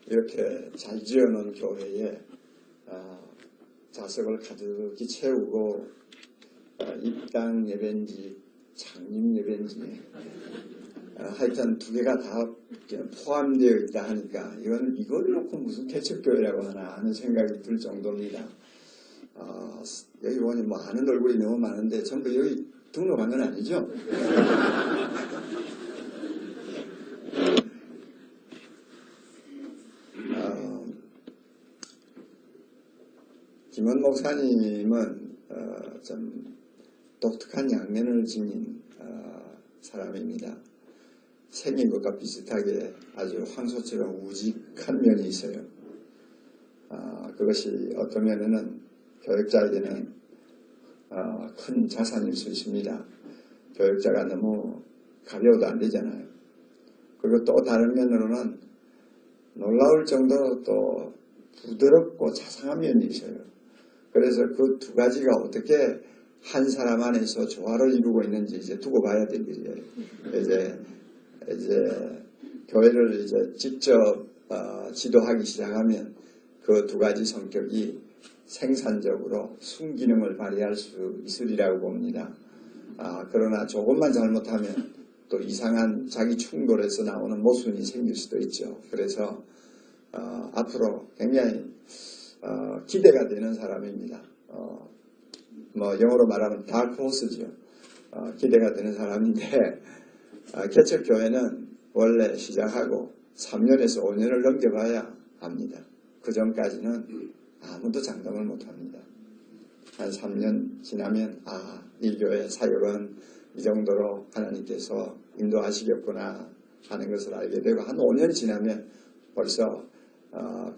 이렇게 잘 지어놓은 교회에 좌석을 가득히 채우고 입당 예배인지 창립 예배인지 하여튼 두 개가 다 포함되어 있다 하니까 이걸 놓고 무슨 개척교회라고 하나 하는 생각이 들 정도입니다. 여기 보니 뭐 아는 얼굴이 너무 많은데 전부 여기 등록한 건 아니죠? 김원 목사님은 좀 독특한 양면을 지닌 사람입니다. 생긴 것과 비슷하게 아주 황소처럼 우직한 면이 있어요. 그것이 어떤 면에는 교역자에게는 큰 자산일 수 있습니다. 교역자가 너무 가벼워도 안 되잖아요. 그리고 또 다른 면으로는 놀라울 정도로 또 부드럽고 자상한 면이 있어요. 그래서 그 두 가지가 어떻게 한 사람 안에서 조화를 이루고 있는지 이제 두고 봐야 될 일이에요. 이제 교회를 이제 직접 지도하기 시작하면 그 두 가지 성격이 생산적으로 순기능을 발휘할 수 있으리라고 봅니다. 그러나 조금만 잘못하면 또 이상한 자기 충돌에서 나오는 모순이 생길 수도 있죠. 그래서 앞으로 굉장히 기대가 되는 사람입니다. 뭐 영어로 말하면 다크호스죠. 기대가 되는 사람인데 개척교회는 원래 시작하고 3년에서 5년을 넘겨봐야 합니다. 그 전까지는 아무도 장담을 못합니다. 한 3년 지나면 이 교회 사역은 이 정도로 하나님께서 인도하시겠구나 하는 것을 알게 되고 한 5년 지나면 벌써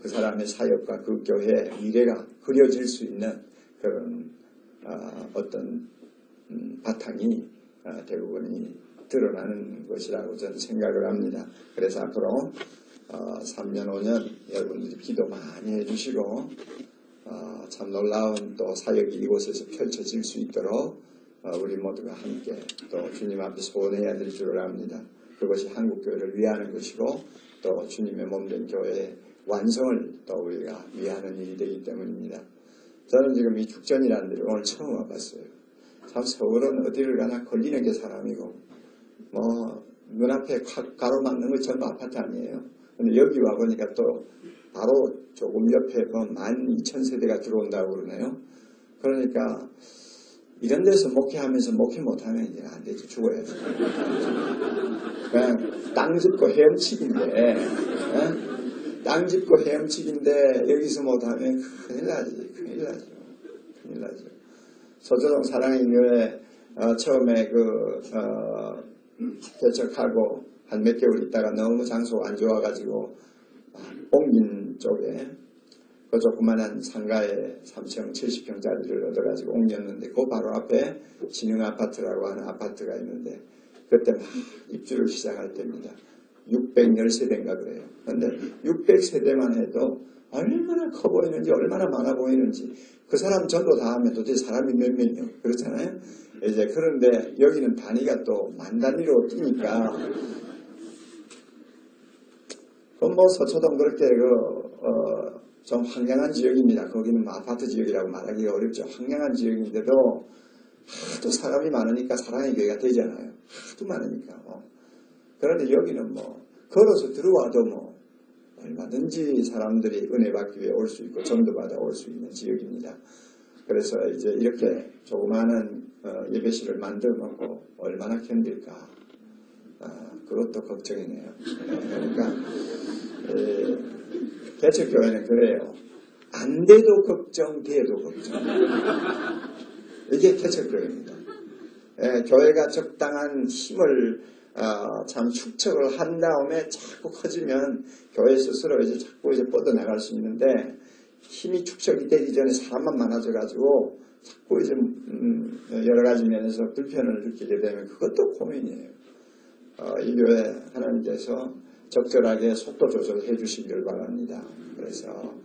그 사람의 사역과 그 교회의 미래가 그려질 수 있는 그런 어떤 바탕이 대부분이 드러나는 것이라고 저는 생각을 합니다. 그래서 앞으로 3년, 5년 여러분들이 기도 많이 해주시고 참 놀라운 또 사역이 이곳에서 펼쳐질 수 있도록 우리 모두가 함께 또 주님 앞에 소원해야 될 줄을 압니다. 그것이 한국교회를 위하는 것이고 또 주님의 몸된 교회의 완성을 또 우리가 위하는 일이 되기 때문입니다. 저는 지금 이 죽전이라는 데를 오늘 처음 와봤어요. 참 서울은 어디를 가나 걸리는 게 사람이고 뭐 눈앞에 가로막는 거 전부 아파트 아니에요. 근데 여기 와보니까 또 바로 조금 옆에 12,000세대가 들어온다고 그러네요. 그러니까 이런 데서 목회하면서 목회 못하면 이제 안 되지. 죽어야지. 그냥 땅 짚고 헤엄치기인데 땅 짚고 헤엄치기인데 여기서 못하면 큰일 나죠. 서초동 사랑의 교회 처음에 개척하고 한 몇 개월 있다가 너무 장소가 안 좋아가지고 옮긴 쪽에 그 조그만한 상가에 3층 70평짜리를 얻어가지고 옮겼는데 그 바로 앞에 진흥아파트라고 하는 아파트가 있는데 그때 막 입주를 시작할 때입니다. 610세대인가 그래요. 그런데 600세대만 해도 얼마나 커 보이는지 얼마나 많아 보이는지 그 사람 전부 다 하면 도대체 사람이 몇 명이요. 그렇잖아요. 이제 그런데 여기는 단위가 또 만 단위로 뛰니까 뭐 서초동 그렇게 좀 황량한 지역입니다. 거기는 뭐 아파트 지역이라고 말하기가 어렵죠. 황량한 지역인데도 하도 사람이 많으니까 사랑의 교회가 되잖아요. 하도 많으니까. 그런데 여기는 뭐 걸어서 들어와도 뭐 얼마든지 사람들이 은혜 받기 위해 올 수 있고 전도 받아 올 수 있는 지역입니다. 그래서 이제 이렇게 조그마한 예배실을 만들어 놓고 얼마나 힘들까. 그것도 걱정이네요. 그러니까 개척교회는 그래요. 안 돼도 걱정, 돼도 걱정. 이게 개척교회입니다. 교회가 적당한 힘을 참 축적을 한 다음에 자꾸 커지면 교회 스스로 이제 자꾸 이제 뻗어나갈 수 있는데 힘이 축적이 되기 전에 사람만 많아져가지고 자꾸 이제 여러 가지 면에서 불편을 느끼게 되면 그것도 고민이에요. 이 교회 하나님께서 적절하게 속도 조절해 주시길 바랍니다. 그래서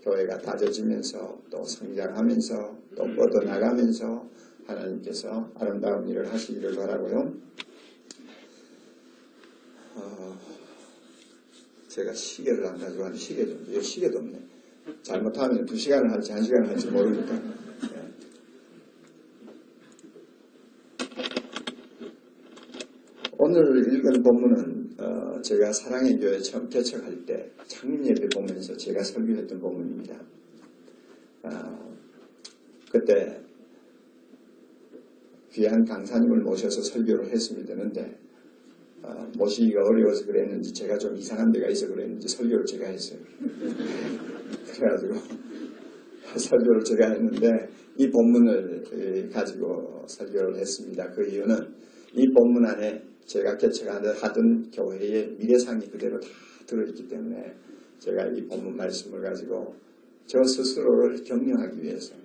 교회가 다져지면서 또 성장하면서 또 뻗어나가면서 하나님께서 아름다운 일을 하시기를 바라고요. 제가 시계를 안 가지고 하는 시계도 없네. 시계도 없네. 잘못하면 2시간을 할지 1시간을 할지 모르니까. 예. 오늘 읽은 본문은 제가 사랑의 교회 처음 개척할 때 창립예배 보면서 제가 설교했던 본문입니다. 그때 귀한 강사님을 모셔서 설교를 했으면 되는데 모시기가 어려워서 그랬는지 제가 좀 이상한 데가 있어 그랬는지 설교를 제가 했어요. 그래가지고 설교를 제가 했는데 이 본문을 가지고 설교를 했습니다. 그 이유는 이 본문 안에 제가 개척하던 교회의 미래상이 그대로 다 들어있기 때문에 제가 이 본문 말씀을 가지고 저 스스로를 격려하기 위해서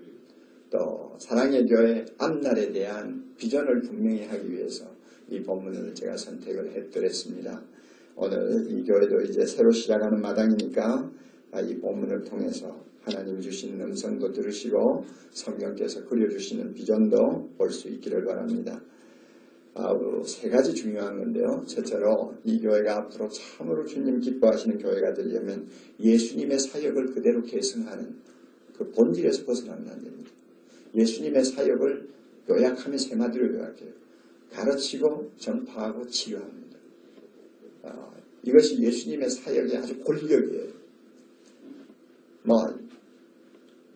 또 사랑의 교회 앞날에 대한 비전을 분명히 하기 위해서 이 본문을 제가 선택을 해드렸습니다. 오늘 이 교회도 이제 새로 시작하는 마당이니까 이 본문을 통해서 하나님 주시는 음성도 들으시고 성령께서 그려주시는 비전도 볼 수 있기를 바랍니다. 3가지 중요한 건데요. 첫째로 이 교회가 앞으로 참으로 주님 기뻐하시는 교회가 되려면 예수님의 사역을 그대로 계승하는 그 본질에서 벗어나면 안 됩니다. 예수님의 사역을 요약하면 3마디로 요약해요. 가르치고 전파하고 치유합니다. 이것이 예수님의 사역의 아주 권력이에요.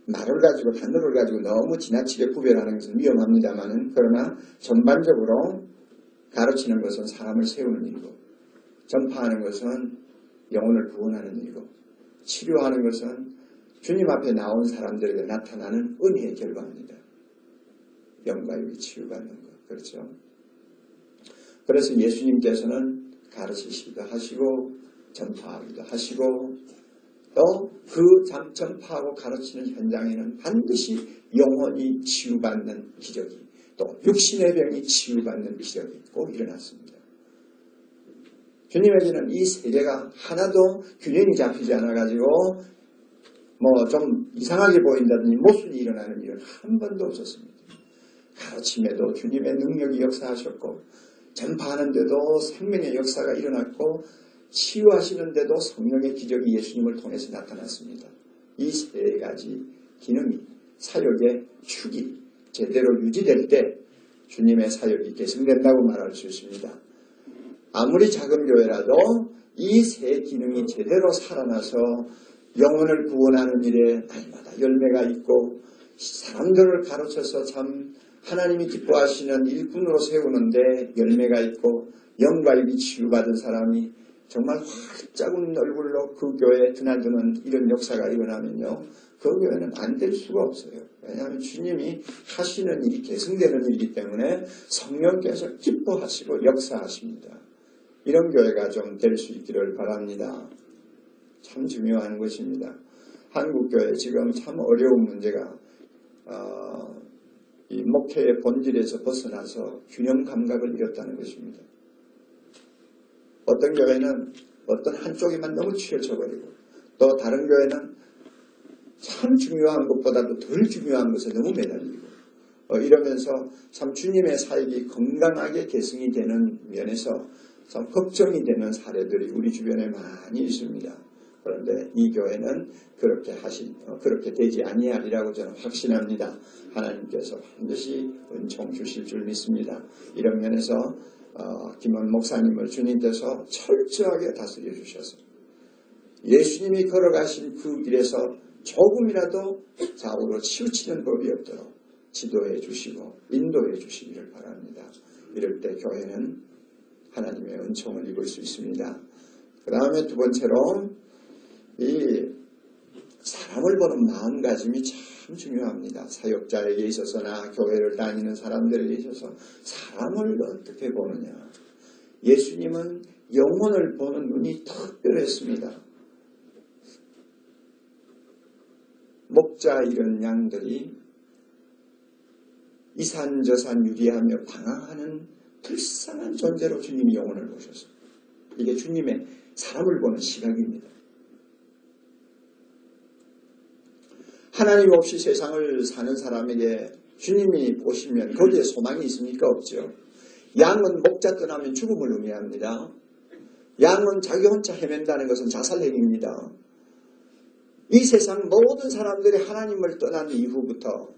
말을 가지고 단어를 가지고 너무 지나치게 구별하는 것은 위험합니다만은 그러나 전반적으로 가르치는 것은 사람을 세우는 일이고 전파하는 것은 영혼을 구원하는 일이고 치료하는 것은 주님 앞에 나온 사람들에게 나타나는 은혜의 결과입니다. 영과 육이 치유받는 것. 그렇죠? 그래서 예수님께서는 가르치시기도 하시고 전파하기도 하시고 또 그 전파하고 가르치는 현장에는 반드시 영혼이 치유받는 기적이 또 육신의 병이 치유받는 기적이 꼭 일어났습니다. 주님에게는 이 3개가 하나도 균형이 잡히지 않아가지고 좀 이상하게 보인다든지 모순이 일어나는 일은 한 번도 없었습니다. 가르침에도 주님의 능력이 역사하셨고 전파하는데도 생명의 역사가 일어났고 치유하시는데도 성령의 기적이 예수님을 통해서 나타났습니다. 이 3가지 기능이 사역의 축이 제대로 유지될 때 주님의 사역이 계승된다고 말할 수 있습니다. 아무리 작은 교회라도 이 3 기능이 제대로 살아나서 영혼을 구원하는 일에 날마다 열매가 있고 사람들을 가르쳐서 참 하나님이 기뻐하시는 일꾼으로 세우는데 열매가 있고 영과 육이 치유받은 사람이 정말 활짝 웃는 얼굴로 그 교회에 드나드는 이런 역사가 일어나면요. 그 교회는 안 될 수가 없어요. 왜냐하면 주님이 하시는 일이 계승되는 일이기 때문에 성령께서 기뻐하시고 역사하십니다. 이런 교회가 좀 될 수 있기를 바랍니다. 참 중요한 것입니다. 한국교회 지금 참 어려운 문제가 이 목회의 본질에서 벗어나서 균형 감각을 잃었다는 것입니다. 어떤 교회는 어떤 한쪽에만 너무 치우쳐버리고 또 다른 교회는 참 중요한 것보다도 덜 중요한 것에 너무 매달리고 이러면서 참 주님의 사역이 건강하게 계승이 되는 면에서 참 걱정이 되는 사례들이 우리 주변에 많이 있습니다. 그런데 이 교회는 그렇게 되지 아니하리라고 저는 확신합니다. 하나님께서 반드시 은총 주실 줄 믿습니다. 이런 면에서 김원 목사님을 주님께서 철저하게 다스려 주셔서 예수님이 걸어가신 그 길에서 조금이라도 좌우로 치우치는 법이 없도록 지도해 주시고 인도해 주시기를 바랍니다. 이럴 때 교회는 하나님의 은총을 입을 수 있습니다. 그 다음에 2번째로 이 사람을 보는 마음가짐이 참 중요합니다. 사역자에게 있어서나 교회를 다니는 사람들에게 있어서 사람을 어떻게 보느냐. 예수님은 영혼을 보는 눈이 특별했습니다. 목자 이런 양들이 이산저산 유리하며 방황하는 불쌍한 존재로 주님이 영혼을 보셨습니다. 이게 주님의 사람을 보는 시각입니다. 하나님 없이 세상을 사는 사람에게 주님이 보시면 거기에 소망이 있습니까? 없죠. 양은 목자 떠나면 죽음을 의미합니다. 양은 자기 혼자 헤맨다는 것은 자살행위입니다. 이 세상 모든 사람들이 하나님을 떠난 이후부터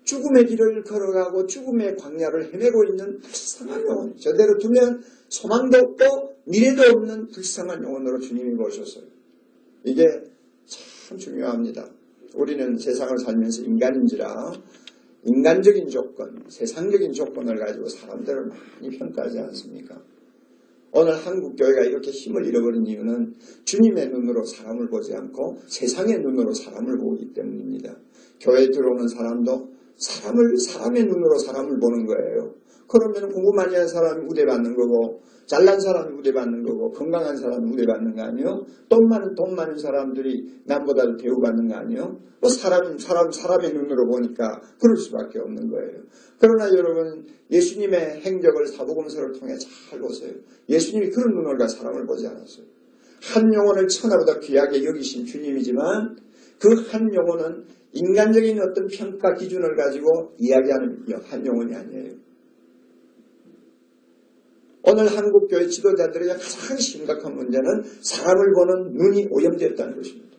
죽음의 길을 걸어가고 죽음의 광야를 헤매고 있는 불쌍한 영혼, 저대로 두면 소망도 없고 미래도 없는 불쌍한 영혼으로 주님이 보셨어요. 이게 참 중요합니다. 우리는 세상을 살면서 인간인지라 인간적인 조건, 세상적인 조건을 가지고 사람들을 많이 평가하지 않습니까? 오늘 한국교회가 이렇게 힘을 잃어버린 이유는 주님의 눈으로 사람을 보지 않고 세상의 눈으로 사람을 보기 때문입니다. 교회에 들어오는 사람도 사람의 눈으로 사람을 보는 거예요. 그러면 공부 많이 한 사람이 우대받는 거고, 잘난 사람이 우대받는 거고, 건강한 사람이 우대받는 거 아니에요? 돈 많은 사람들이 남보다도 대우받는 거 아니에요? 뭐 사람의 눈으로 보니까 그럴 수밖에 없는 거예요. 그러나 여러분, 예수님의 행적을 사복음서를 통해 잘 보세요. 예수님이 그런 눈으로 사람을 보지 않았어요. 한 영혼을 천하보다 귀하게 여기신 주님이지만 그 한 영혼은 인간적인 어떤 평가 기준을 가지고 이야기하는 한 영혼이 아니에요. 오늘 한국교회 지도자들의 가장 심각한 문제는 사람을 보는 눈이 오염되었다는 것입니다.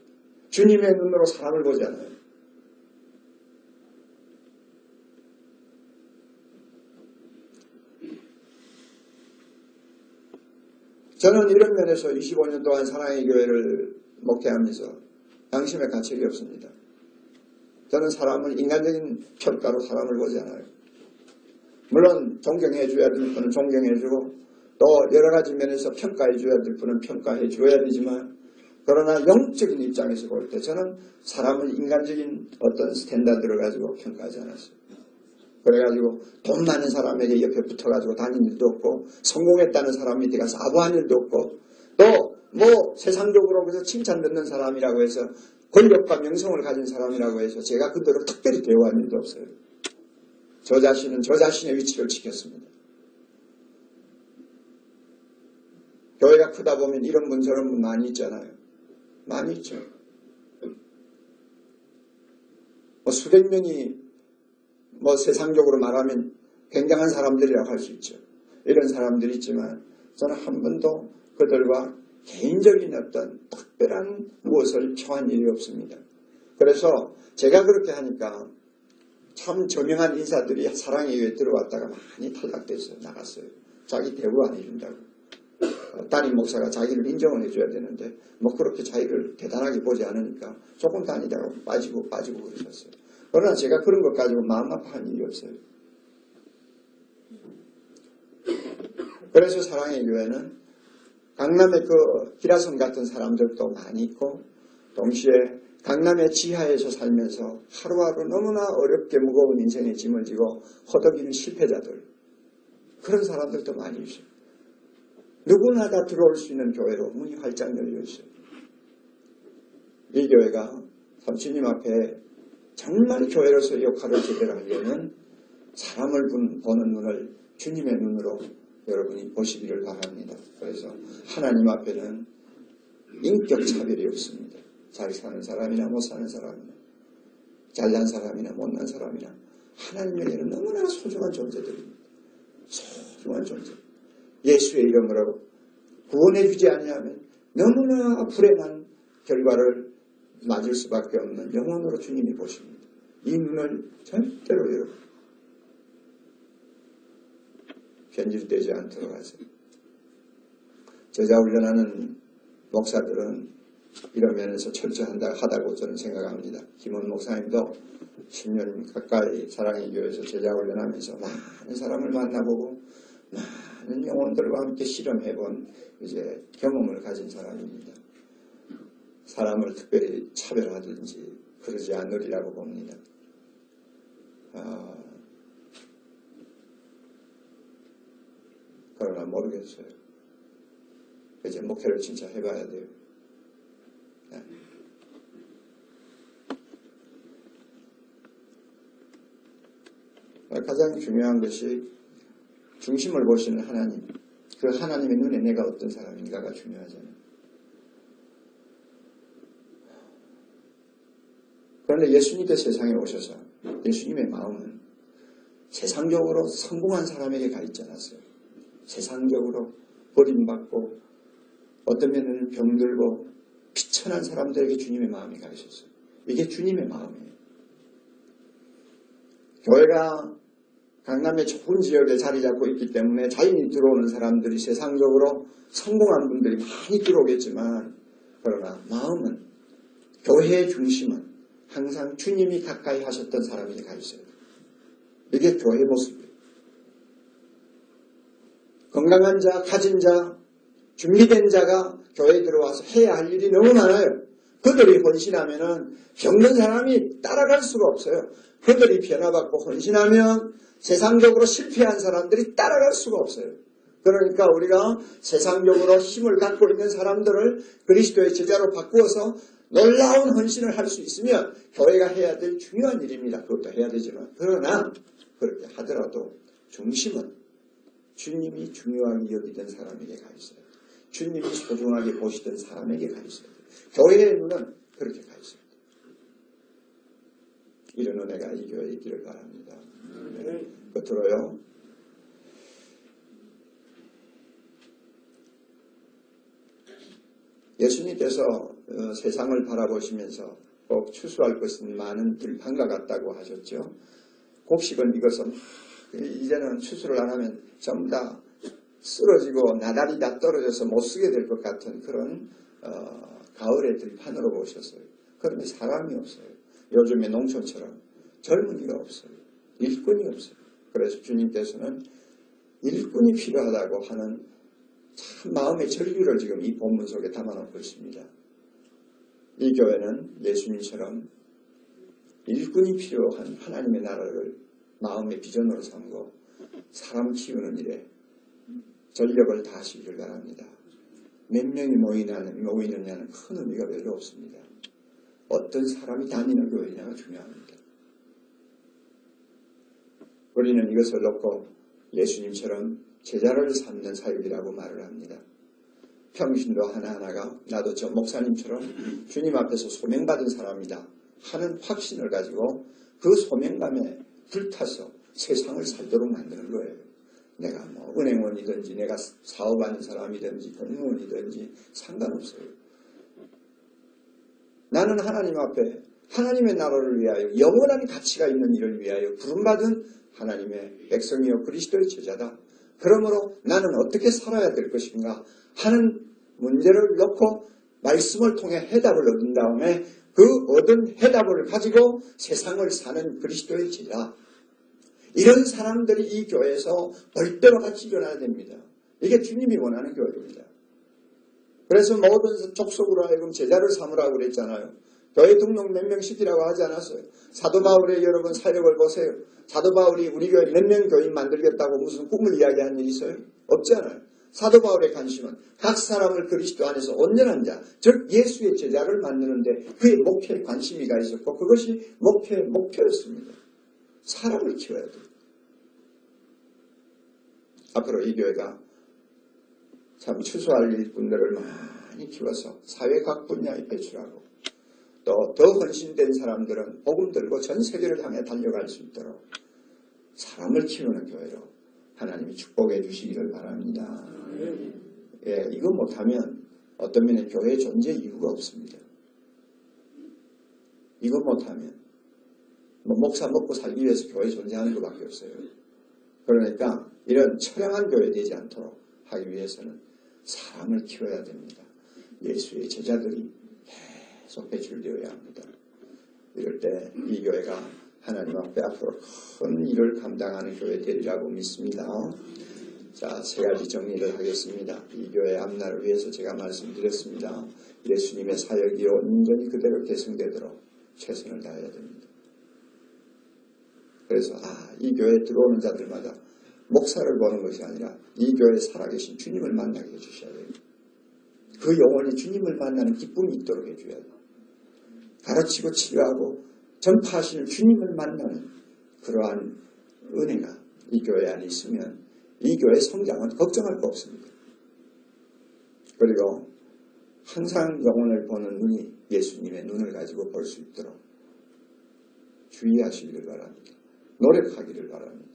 주님의 눈으로 사람을 보지 않아요. 저는 이런 면에서 25년 동안 사랑의 교회를 목회하면서 양심의 가책이 없습니다. 저는 사람을 인간적인 평가로 사람을 보지 않아요. 물론 존경해줘야 될 분은 존경해주고 또 여러 가지 면에서 평가해줘야 될 분은 평가해줘야 되지만 그러나 영적인 입장에서 볼 때 저는 사람을 인간적인 어떤 스탠다드를 가지고 평가하지 않았어요. 그래가지고 돈 많은 사람에게 옆에 붙어가지고 다닌 일도 없고 성공했다는 사람 밑에 가서 아부한 일도 없고 또 뭐 세상적으로 그래서 칭찬 듣는 사람이라고 해서 권력과 명성을 가진 사람이라고 해서 제가 그들을 특별히 대우한 일도 없어요. 저 자신은 저 자신의 위치를 지켰습니다. 교회가 크다 보면 이런 분 저런 분 많이 있잖아요. 많이 있죠. 뭐 수백 명이 뭐 세상적으로 말하면 굉장한 사람들이라고 할 수 있죠. 이런 사람들이 있지만 저는 한 번도 그들과 개인적인 어떤 특별한 무엇을 표한 일이 없습니다. 그래서 제가 그렇게 하니까 참 저명한 인사들이 사랑의 교회에 들어왔다가 많이 탈락됐어요. 나갔어요. 자기 대우 안 해준다고. 담임 목사가 자기를 인정을 해줘야 되는데 뭐 그렇게 자기를 대단하게 보지 않으니까 조금 다니다가 빠지고 그러셨어요. 그러나 제가 그런 것 가지고 마음 아파한 일이 없어요. 그래서 사랑의 교회는 강남의 그 기라성 같은 사람들도 많이 있고 동시에 강남의 지하에서 살면서 하루하루 너무나 어렵게 무거운 인생의 짐을 지고 허덕이는 실패자들 그런 사람들도 많이 있어요. 누구나 다 들어올 수 있는 교회로 문이 활짝 열려 있어요. 이 교회가 주님 앞에 정말 교회로서 역할을 제대로 하려면 사람을 보는 눈을 주님의 눈으로 여러분이 보시기를 바랍니다. 그래서 하나님 앞에는 인격 차별이 없습니다. 잘 사는 사람이나 못 사는 사람이나 잘난 사람이나 못난 사람이나 하나님에게는 너무나 소중한 존재들입니다. 소중한 존재. 예수의 이름으로 구원해 주지 아니하면 너무나 불행한 결과를 맞을 수밖에 없는 영혼으로 주님이 보십니다. 이 눈을 절대로 여러분 변질되지 않도록 하세요. 제자훈련하는 목사들은 이런 면에서 철저하다고 저는 생각합니다. 김원 목사님도 10년 가까이 사랑의 교회에서 제자훈련하면서 많은 사람을 만나보고 많은 영혼들과 함께 실험해본 이제 경험을 가진 사람입니다. 사람을 특별히 차별하든지 그러지 않으리라고 봅니다. 그러나 모르겠어요. 이제 목회를 진짜 해봐야 돼요. 네. 가장 중요한 것이 중심을 보시는 하나님, 그 하나님의 눈에 내가 어떤 사람인가가 중요하잖아요. 그런데 예수님도 세상에 오셔서 예수님의 마음은 세상적으로 성공한 사람에게 가 있지 않았어요. 세상적으로 버림받고 어떤 면에는 병들고 비천한 사람들에게 주님의 마음이 가 있었어요. 이게 주님의 마음이에요. 교회가 강남의 좋은 지역에 자리 잡고 있기 때문에 자연히 들어오는 사람들이 세상적으로 성공한 분들이 많이 들어오겠지만, 그러나 마음은, 교회의 중심은 항상 주님이 가까이 하셨던 사람이 가 있어요. 이게 교회의 모습이에요. 건강한 자, 가진 자, 준비된 자가 교회에 들어와서 해야 할 일이 너무 많아요. 그들이 헌신하면은 병든 사람이 따라갈 수가 없어요. 그들이 변화받고 헌신하면 세상적으로 실패한 사람들이 따라갈 수가 없어요. 그러니까 우리가 세상적으로 힘을 갖고 있는 사람들을 그리스도의 제자로 바꾸어서 놀라운 헌신을 할 수 있으면 교회가 해야 될 중요한 일입니다. 그것도 해야 되지만, 그러나 그렇게 하더라도 중심은 주님이 중요하게 여기던 사람에게 가 있어요. 주님이 소중하게 보시던 사람에게 가 있어요. 교회의 눈은 그렇게 가 있습니다. 이런 은혜가 이 교회에 있기를 바랍니다. 네. 끝으로요. 예수님께서 세상을 바라보시면서 꼭 추수할 것은 많은 들판과 같다고 하셨죠. 곡식은 이것은 이제는 추수를 안 하면 전부 다 쓰러지고 나달이 다 떨어져서 못 쓰게 될 것 같은 그런 가을의 들판으로 보셨어요. 그런데 사람이 없어요. 요즘의 농촌처럼 젊은이가 없어요. 일꾼이 없어요. 그래서 주님께서는 일꾼이 필요하다고 하는 참 마음의 절규를 지금 이 본문 속에 담아놓고 있습니다. 이 교회는 예수님처럼 일꾼이 필요한 하나님의 나라를 마음의 비전으로 삼고 사람 키우는 일에 전력을 다하시기를 바랍니다. 몇 명이 모이느냐는 큰 의미가 별로 없습니다. 어떤 사람이 다니는 교회냐가 중요합니다. 우리는 이것을 놓고 예수님처럼 제자를 삼는 사역이라고 말을 합니다. 평신도 하나하나가 나도 저 목사님처럼 주님 앞에서 소명받은 사람이다 하는 확신을 가지고 그 소명감에 불타서 세상을 살도록 만드는 거예요. 내가 뭐 은행원이든지 내가 사업하는 사람이든지 공무원이든지 상관없어요. 나는 하나님 앞에 하나님의 나라를 위하여 영원한 가치가 있는 일을 위하여 부름받은 하나님의 백성이요 그리스도의 제자다. 그러므로 나는 어떻게 살아야 될 것인가 하는 문제를 놓고 말씀을 통해 해답을 얻은 다음에 그 얻은 해답을 가지고 세상을 사는 그리스도의 제자. 이런 사람들이 이 교회에서 벌떼와 같이 일어나야 됩니다. 이게 주님이 원하는 교회입니다. 그래서 모든 족속으로 하여금 제자를 삼으라고 그랬잖아요. 교회 등록 몇 명 시키라고 하지 않았어요. 사도 바울의 여러분 사역을 보세요. 사도 바울이 우리 교회 몇 명 교인 만들겠다고 무슨 꿈을 이야기한 일이 있어요? 없잖아요. 사도 바울의 관심은 각 사람을 그리스도 안에서 온전한 자, 즉 예수의 제자를 만드는데 그의 목표에 관심이 가 있었고 그것이 목표의 목표였습니다. 사람을 키워야 돼요. 앞으로 이 교회가 참 추수할 일꾼들을 많이 키워서 사회 각 분야에 배출하고 또 더 헌신된 사람들은 복음 들고 전 세계를 향해 달려갈 수 있도록 사람을 키우는 교회로 하나님이 축복해 주시기를 바랍니다. 예, 이거 못하면 어떤 면에 교회의 존재 이유가 없습니다. 이거 못하면 목사 먹고 살기 위해서 교회 존재하는 것밖에 없어요. 그러니까 이런 처량한 교회 되지 않도록 하기 위해서는 사람을 키워야 됩니다. 예수의 제자들이 계속 배출되어야 합니다. 이럴 때 이 교회가 하나님 앞에 앞으로 큰 일을 감당하는 교회 되리라고 믿습니다. 자, 세 가지 정리를 하겠습니다. 이 교회 앞날을 위해서 제가 말씀드렸습니다. 예수님의 사역이 온전히 그대로 계승되도록 최선을 다해야 됩니다. 그래서 이 교회에 들어오는 자들마다 목사를 보는 것이 아니라 이 교회에 살아계신 주님을 만나게 해주셔야 돼요. 그 영혼이 주님을 만나는 기쁨이 있도록 해줘야 돼요. 가르치고 치료하고 전파하시는 주님을 만나는 그러한 은혜가 이 교회 안에 있으면 이 교회의 성장은 걱정할 거 없습니다. 그리고 항상 영혼을 보는 눈이 예수님의 눈을 가지고 볼 수 있도록 주의하시기를 바랍니다. 노력하기를 바랍니다.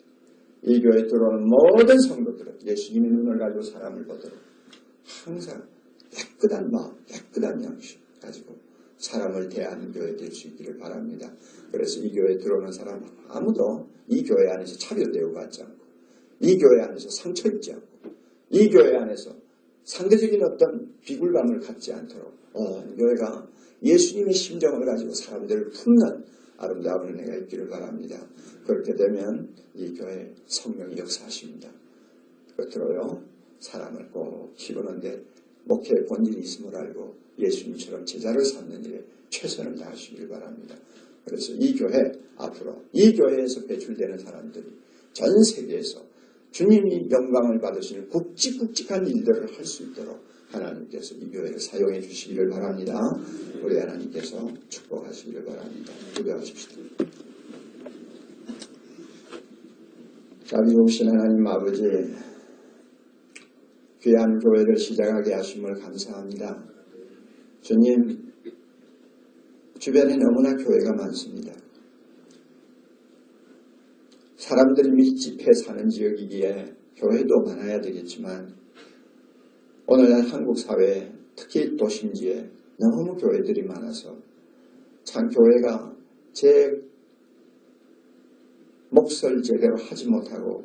이 교회에 들어오는 모든 성도들은 예수님의 눈을 가지고 사람을 보도록 항상 깨끗한 마음, 깨끗한 양심 가지고 사람을 대하는 교회 될 수 있기를 바랍니다. 그래서 이 교회에 들어오는 사람 아무도 이 교회 안에서 차별 대우받지 않고, 이 교회 안에서 상처 입지 않고, 이 교회 안에서 상대적인 어떤 비굴감을 갖지 않도록 이 교회가 예수님의 심정을 가지고 사람들을 품는 아름다운 은혜가 있기를 바랍니다. 그렇게 되면 이 교회 성령이 역사하십니다. 끝으로요, 사람을 꼭 키우는데 목회의 본질이 있음을 알고 예수님처럼 제자를 삼는 일에 최선을 다하시길 바랍니다. 그래서 이 교회 앞으로 이 교회에서 배출되는 사람들이 전 세계에서 주님이 영광을 받으시는 굵직굵직한 일들을 할 수 있도록 하나님께서 이 교회를 사용해 주시기를 바랍니다. 우리 하나님께서 축복하시기를 바랍니다. 기도하십시오. 자비로우신 하나님 아버지, 귀한 교회를 시작하게 하심을 감사합니다. 주님, 주변에 너무나 교회가 많습니다. 사람들이 밀집해 사는 지역이기에 교회도 많아야 되겠지만 오늘날 한국 사회에 특히 도심지에 너무 교회들이 많아서 참 교회가 제 몫을 제대로 하지 못하고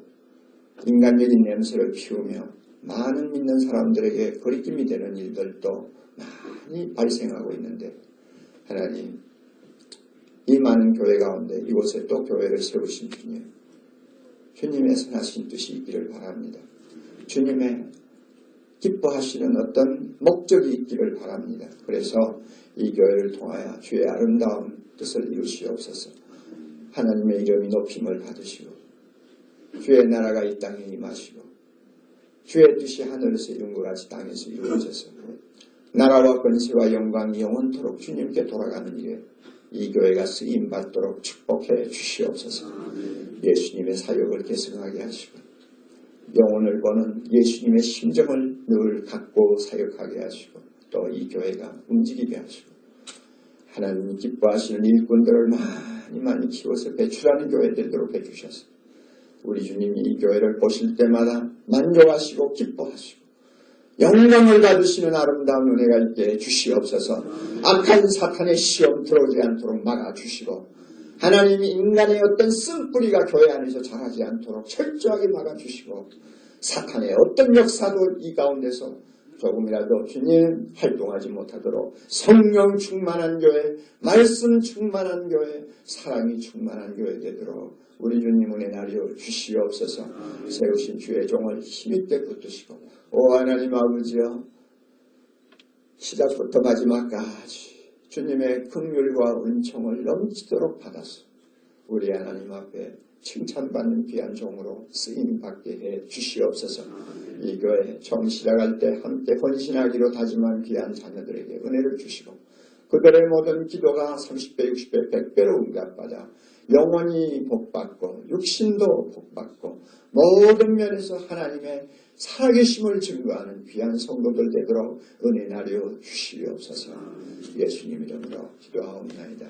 인간적인 냄새를 피우며 많은 믿는 사람들에게 거리낌이 되는 일들도 많이 발생하고 있는데, 하나님, 이 많은 교회 가운데 이곳에 또 교회를 세우신 주님, 주님의 선하신 뜻이 있기를 바랍니다. 주님의 기뻐하시는 어떤 목적이 있기를 바랍니다. 그래서 이 교회를 통하여 주의 아름다운 뜻을 이루시옵소서. 하나님의 이름이 높임을 받으시고 주의 나라가 이 땅에 임하시고 주의 뜻이 하늘에서 이룬 것 같이 땅에서 이루어져서 나라와 권세와 영광이 영원토록 주님께 돌아가는 일에 이 교회가 쓰임받도록 축복해 주시옵소서. 예수님의 사역을 계승하게 하시고 영혼을 보는 예수님의 심정을 늘 갖고 사역하게 하시고 또 이 교회가 움직이게 하시고 하나님이 기뻐하시는 일꾼들을 많이 키워서 배출하는 교회 되도록 해주셔서 우리 주님이 이 교회를 보실 때마다 만족하시고 기뻐하시고 영광을 받으시는 아름다운 은혜가 있게 주시옵소서. 악한 사탄의 시험 들어오지 않도록 막아주시고 하나님이 인간의 어떤 쓴뿌리가 교회 안에서 자라지 않도록 철저하게 막아주시고 사탄의 어떤 역사도 이 가운데서 조금이라도 주님 활동하지 못하도록 성령 충만한 교회, 말씀 충만한 교회, 사랑이 충만한 교회 되도록 우리 주님 은혜 나려 주시옵소서. 세우신 주의 종을 힘있게 붙드시고 오 하나님 아버지여, 시작부터 마지막까지 주님의 긍휼과 은총을 넘치도록 받아서 우리 하나님 앞에 칭찬받는 귀한 종으로 쓰임받게 해 주시옵소서. 이 교회 처음 시작할 때 함께 헌신하기로 다짐한 귀한 자녀들에게 은혜를 주시고 그들의 모든 기도가 30배, 60배, 100배로 응답받아 영원히 복받고 육신도 복받고 모든 면에서 하나님의 살아계심을 증거하는 귀한 성도들 되도록 은혜 나려 주시옵소서. 예수님 이름으로 기도하옵나이다.